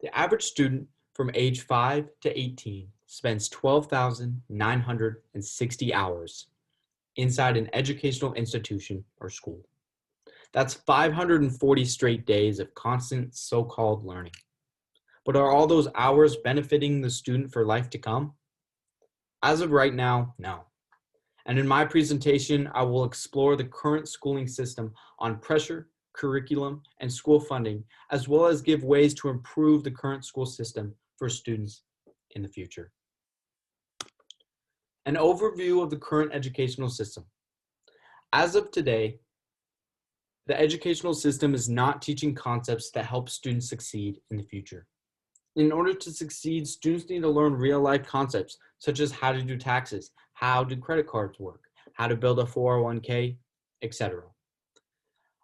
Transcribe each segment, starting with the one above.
The average student from age 5 to 18 spends 12,960 hours inside an educational institution or school. That's 540 straight days of constant so-called learning. But are all those hours benefiting the student for life to come? As of right now, no. And in my presentation, I will explore the current schooling system on pressure, curriculum, and school funding, as well as give ways to improve the current school system for students in the future. An overview of the current educational system. As of today, the educational system is not teaching concepts that help students succeed in the future. In order to succeed, students need to learn real-life concepts, such as how to do taxes, how do credit cards work, how to build a 401k, etc.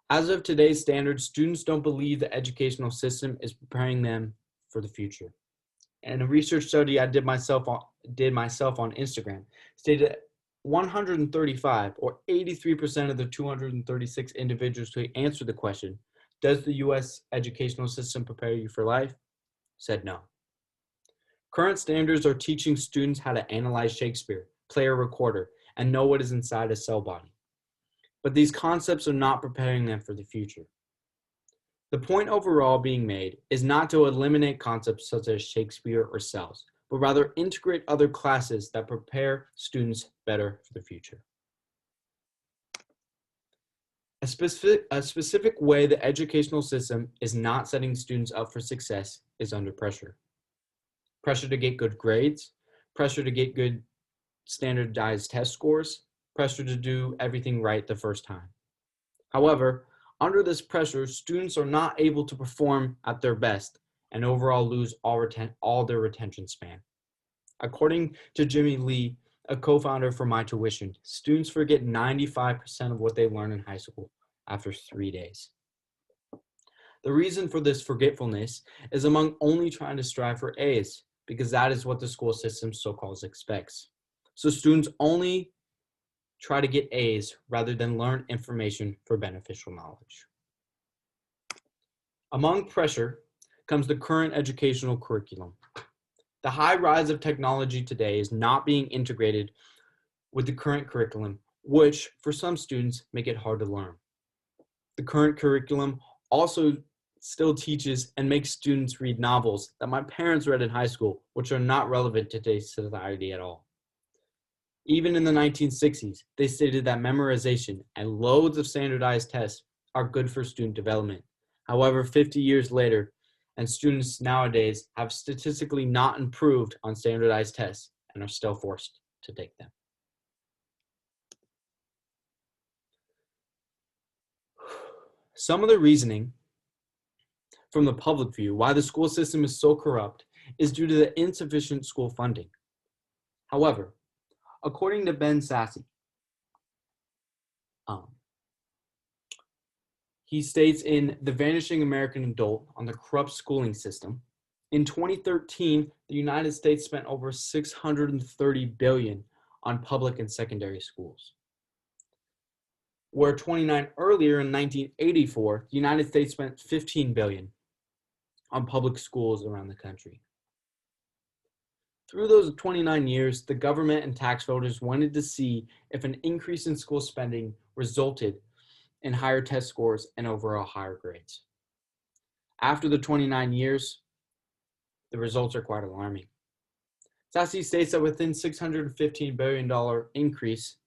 As of today's standards, students don't believe the educational system is preparing them for the future. And a research study I did myself on Instagram stated that 135 or 83% of the 236 individuals who answered the question, does the U.S. educational system prepare you for life? Said no. Current standards are teaching students how to analyze Shakespeare, play a recorder, and know what is inside a cell body. But these concepts are not preparing them for the future. The point overall being made is not to eliminate concepts such as Shakespeare or cells, but rather integrate other classes that prepare students better for the future. A specific way the educational system is not setting students up for success is under pressure. Pressure to get good grades, pressure to get good standardized test scores, pressure to do everything right the first time. However, under this pressure, students are not able to perform at their best and overall lose all their retention span. According to Jimmy Lee, a co-founder for My Tuition, students forget 95% of what they learn in high school after 3 days. The reason for this forgetfulness is among only trying to strive for A's, because that is what the school system so-called expects. So students only try to get A's rather than learn information for beneficial knowledge. Among pressure comes the current educational curriculum. The high rise of technology today is not being integrated with the current curriculum, which for some students make it hard to learn. The current curriculum also still teaches and makes students read novels that my parents read in high school, which are not relevant to today's society at all. Even in the 1960s, they stated that memorization and loads of standardized tests are good for student development. However, 50 years later, and students nowadays have statistically not improved on standardized tests and are still forced to take them. Some of the reasoning from the public view why the school system is so corrupt is due to the insufficient school funding. However, according to Ben Sasse, he states in The Vanishing American Adult on the Corrupt Schooling System, in 2013, the United States spent over $630 billion on public and secondary schools. Where 29 earlier in 1984, the United States spent $15 billion on public schools around the country. Through those 29 years, the government and tax voters wanted to see if an increase in school spending resulted in higher test scores and overall higher grades. After the 29 years, the results are quite alarming. Sasse states that within $615 billion increase,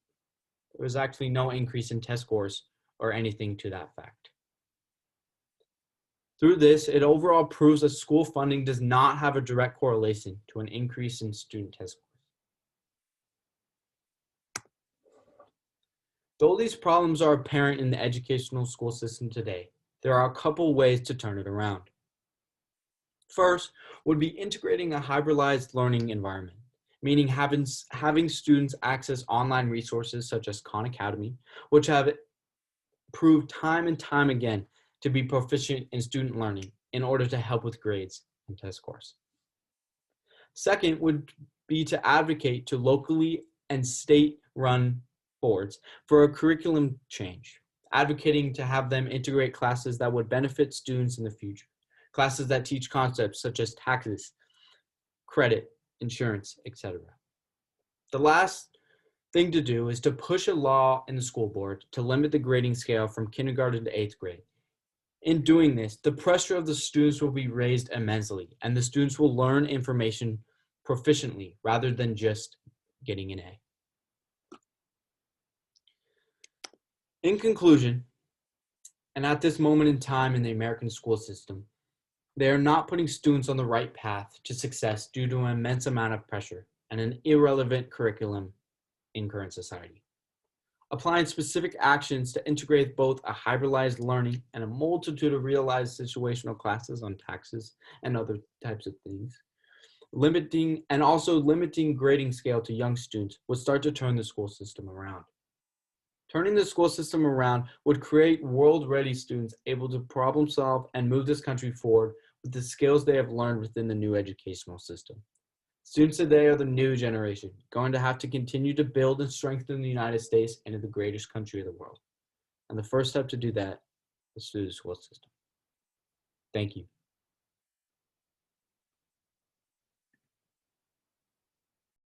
there was actually no increase in test scores or anything to that fact. Through this, it overall proves that school funding does not have a direct correlation to an increase in student test scores. Though these problems are apparent in the educational school system today, there are a couple ways to turn it around. First would be integrating a hybridized learning environment, meaning having students access online resources such as Khan Academy, which have proved time and time again to be proficient in student learning in order to help with grades and test scores. Second would be to advocate to locally and state-run boards for a curriculum change, advocating to have them integrate classes that would benefit students in the future. classes that teach concepts such as taxes, credit, insurance, etc. The last thing to do is to push a law in the school board to limit the grading scale from kindergarten to 8th grade. In doing this, the pressure of the students will be raised immensely, and the students will learn information proficiently rather than just getting an A. In conclusion, and at this moment in time in the American school system, they are not putting students on the right path to success due to an immense amount of pressure and an irrelevant curriculum in current society. Applying specific actions to integrate both a hybridized learning and a multitude of realized situational classes on taxes and other types of things, limiting grading scale to young students would start to turn the school system around. Turning the school system around would create world-ready students able to problem solve and move this country forward with the skills they have learned within the new educational system. Students today are the new generation, going to have to continue to build and strengthen the United States into the greatest country of the world. And the first step to do that is through the school system. Thank you.